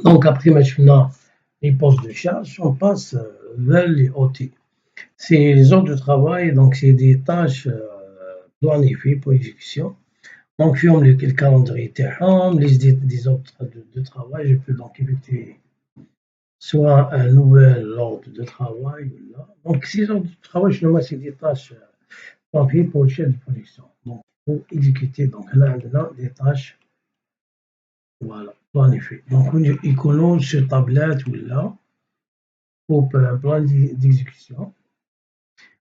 Donc après maintenant les postes de charge, on passe vers les OT. C'est les ordres de travail, donc c'est des tâches planifiées pour exécution. Donc, فيهم le calendrier تاعهم, les ordres de travail, je peux donc effectuer soit un nouvel ordre de travail, ou là. Donc ces ordres de travail, finalement, c'est des tâches planifiées pour le chef de production. Donc, pour exécuter, donc là, des tâches, voilà, planifiées. Donc, il connaît sur tablette ou là, pour un plan d'exécution.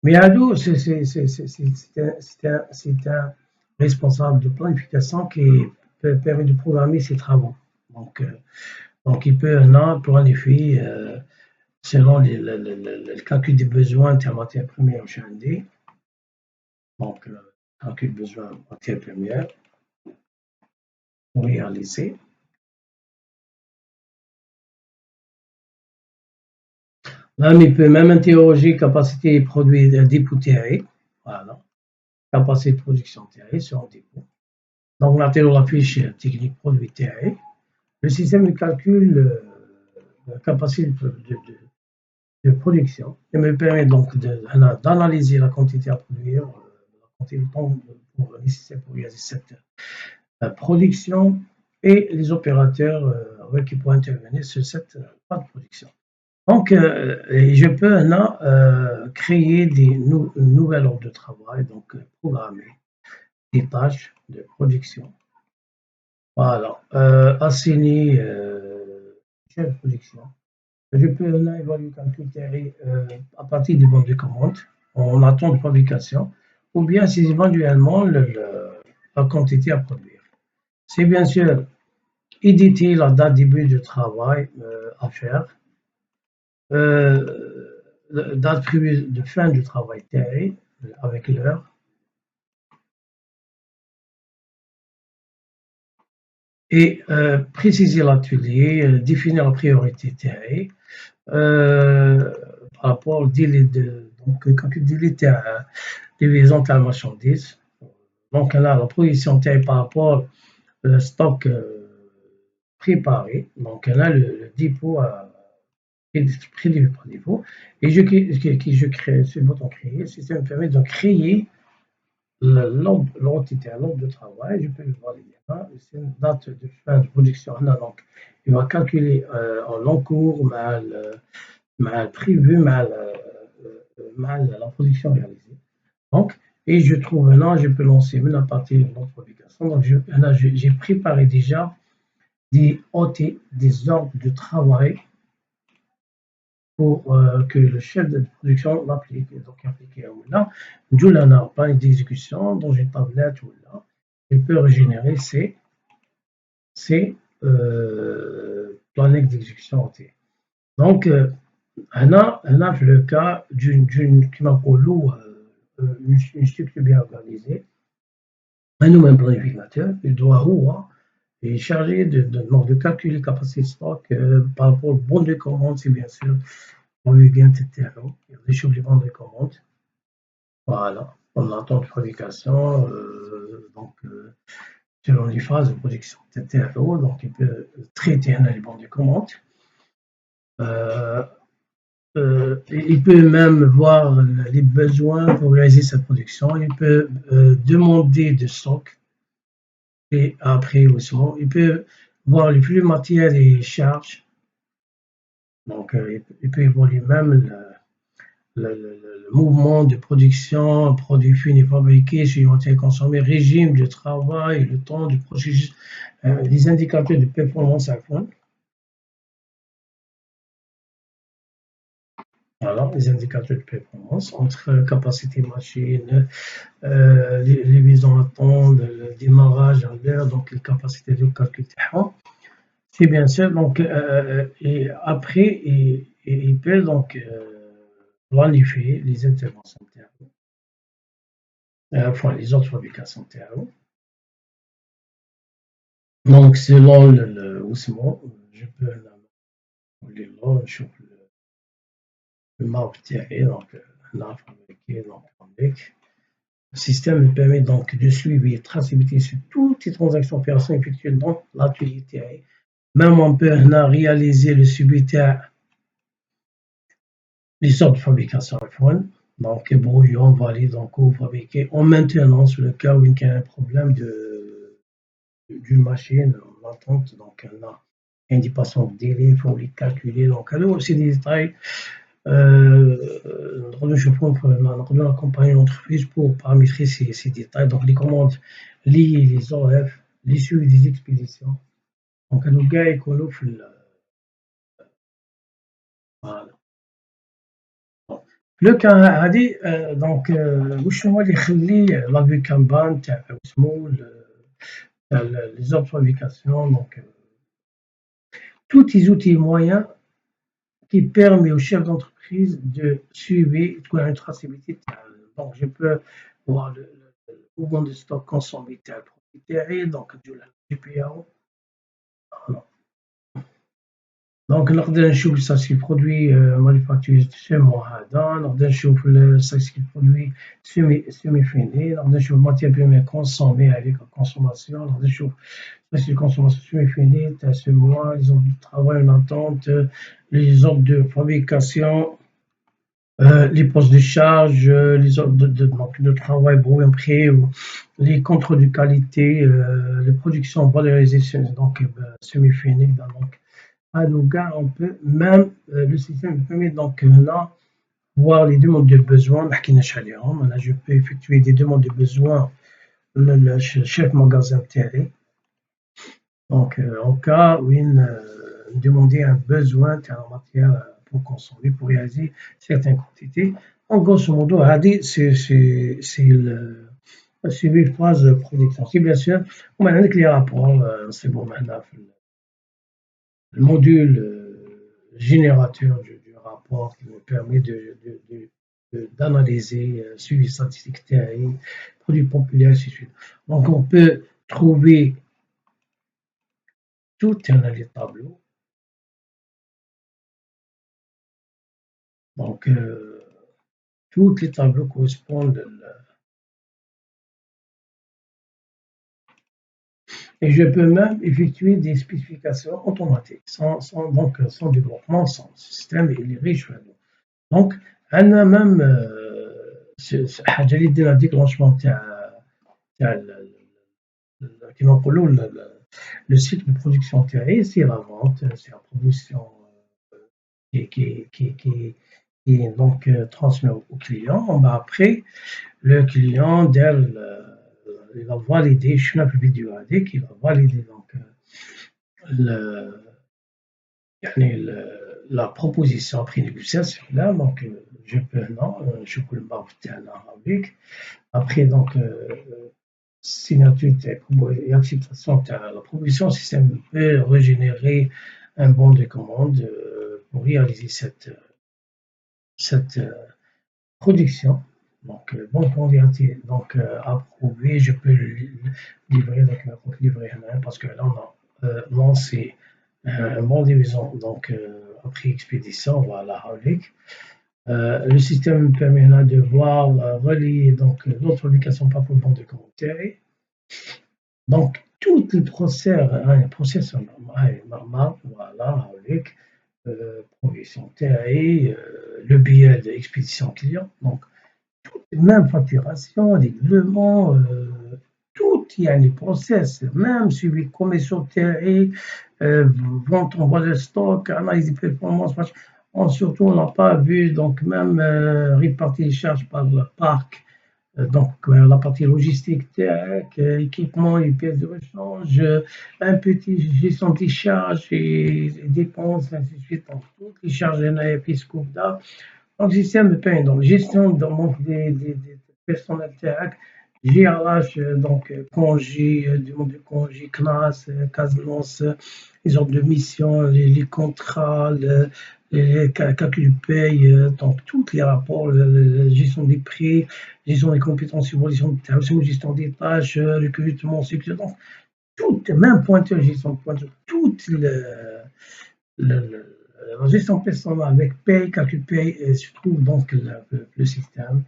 Mais Ado, c'est un responsable de planification qui permet de programmer ses travaux. Donc, donc il peut planifier selon le calcul des besoins en matière première chez ND. Donc, le calcul des besoins en matière première pour réaliser. Même, il peut même interroger capacité de produire dépôt terré. Voilà. Capacité de production terré sur un dépôt. Donc, on intègre la fiche technique produit terré. Le système de calcul la capacité de production et me permet donc d'analyser la quantité à produire, la quantité de temps nécessaire pour réaliser cette production et les opérateurs qui pourraient intervenir sur cette phase de production. Donc, je peux maintenant créer des nouvelles ordres de travail, donc programmer des tâches de production. Voilà, assigner chef de production. Je peux là évaluer le calcul théorique à partir des bandes de commandes en attente de fabrication, ou bien c'est éventuellement la quantité à produire. C'est bien sûr éditer la date début de travail à faire, date prévue de fin du travail théorique avec l'heure, et préciser l'atelier, définir la priorité théorique, par rapport au délai donc quand tu délai livraison de la marchandise. Donc là, la position théorique par rapport au stock préparé. Donc là, le dépôt prélevé par défaut. Et je crée ce bouton créer. Le système me permet de créer l'ordre de travail. Je peux le voir là. C'est une date de fin de production. Donc, il va calculer en long cours, mal prévu, mal la production réalisée. Donc, et je trouve maintenant, je peux lancer maintenant à partir de notre publication. Donc, là, j'ai préparé déjà des OT, des ordres de travail pour que le chef de production l'applique. Donc, appliquer là, d'où là, un plan d'exécution dans une tablette ou là, il peut régénérer ces plans d'exécution OT. Donc, on a le cas d'une une structure bien organisée, un nouvel planificateur, il doit est chargé de calculer la capacité de stock par rapport au bon de commande, c'est bien sûr, on lui vient etc. Il réchauffe les bons de commande. Voilà, on attend de fabrication, donc selon les phases de production etc. Donc il peut traiter les bons de commande. Il peut même voir les besoins pour réaliser cette production. Il peut demander de stock et après aussi, il peut voir les flux matières et charges. Donc, il peut évoluer même le mouvement de production, produits finis fabriqués, suivant et consommés, régime de travail, le temps du processus, les indicateurs de performance à fond. Voilà, les indicateurs de performance entre capacité machine, les livraisons à temps, le démarrage à l'heure, donc les capacités de calcul. C'est bien sûr, donc, et après, il peut donc planifier les interventions terreau, enfin les autres fabrications terreau. Donc, selon le haussement, je peux là, je le marque terré, donc là, fabriqué, donc avec. Le système me permet donc de suivre et traçabilité sur toutes les transactions opérations effectuées dans l'atelier terré. même on peut réaliser le subitaire, les ordres de fabrication iPhone, donc brouillon, valide, donc fabriqué en maintenance le cas où il y a un problème d'une machine en attente, donc on a une dépassement de délai, il faut les calculer, donc alors aussi des détails. On accompagner l'entreprise pour paramétrer ces détails, donc les commandes liées, les OF, les suivis des expéditions. Donc, le gars يكونوا في voilà. لو كان هادي دونك واش هو اللي يخلي لا فيو كانبان تاع اسمو تاع لي زوب فابريكاسيون دونك tous les outils moyens qui permet au chef d'entreprise de suivre تكون عنده traçabilité donc je peux voir le mouvement de stock consommé تاع البرودوي تاعي دونك ندير له جي بي او. دونك نقدر نشوف ساسي برودوي مانيفاكتوري سيمون هذا، نقدر نشوف ساسي برودوي سيمي فيني، نقدر نشوف ماتيير بريمير كونسومي هذيك الكونسوماسيون، نقدر نشوف ساسي كونسوماسيون سيمي فيني تاع سو موا، لي زون دو ترافاي اون اتونت، لي زون دو فابريكاسيون، les postes de charge, les ordres de travail brouillon prix, les contrôles de qualité, les productions valorisées, donc semi-finies. Donc, à Nougat, on peut même, le système permet donc là, voir les demandes de besoins. Là, je peux effectuer des demandes de besoins, le chef magasin télé. Donc, en cas où il demander un besoin en matière pour consommer, pour réaliser certaines quantités. En grosso modo, c'est le suivi phase de production. Si bien sûr, on a les rapports, c'est bon maintenant. Le module générateur du rapport qui nous permet d'analyser suivi statistique théorie, produits populaires, ainsi de suite. Donc on peut trouver tout dans les tableaux. Donc tous les tableaux correspondent et je peux même effectuer des spécifications automatiques sans développement, sans système, il est riche. Donc, أنا même حاجة اللي دير déclenchement تاع كيما نقولوا le cycle de production تاعي c'est la vente, c'est la proposition qui est donc transmis au client. Après, le client il va valider, je suis un peu vidéo avec, il va valider donc la proposition après négociation là, donc je peux non, je peux le marquer avec. Après donc signature et acceptation de la proposition, le système peut régénérer un bon de commande pour réaliser cette production. Donc, bon converti, donc approuvé, je peux le livrer, donc livrer parce que là, on a lancé un bon division, donc après expédition, voilà, avec. Le système me permet là de voir, relier donc notre publication par le bon de commentaires. Donc, tout le process normal, voilà, avec provision théorie, le billet d'expédition client. Donc, même facturation, règlement, tout il y a les process, même suivi commission théorie, vente en bas de stock, analyse des performances, surtout on n'a pas vu, donc même répartir les charges par le parc, donc la partie logistique, tech, équipement et pièces de rechange, un petit gestion des charges et dépenses, ainsi de suite, donc toutes les charges fiscaux. Donc, système de paiement, donc gestion donc, des personnels tech, GRH, donc congé, demande de congé, CNAS, casse les ordres de mission, les contrats, les calculs de paye, donc tous les rapports, la gestion des prix, gestion des compétences, gestion des tâches, recrutement, sécurité, donc tout, même pointeur, gestion de pointeur, toute la gestion personnelle avec paye, calcul paye, se trouve donc le système.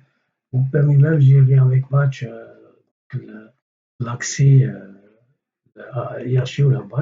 Vous permet même de gérer avec Match l'accès à IRC ou la base.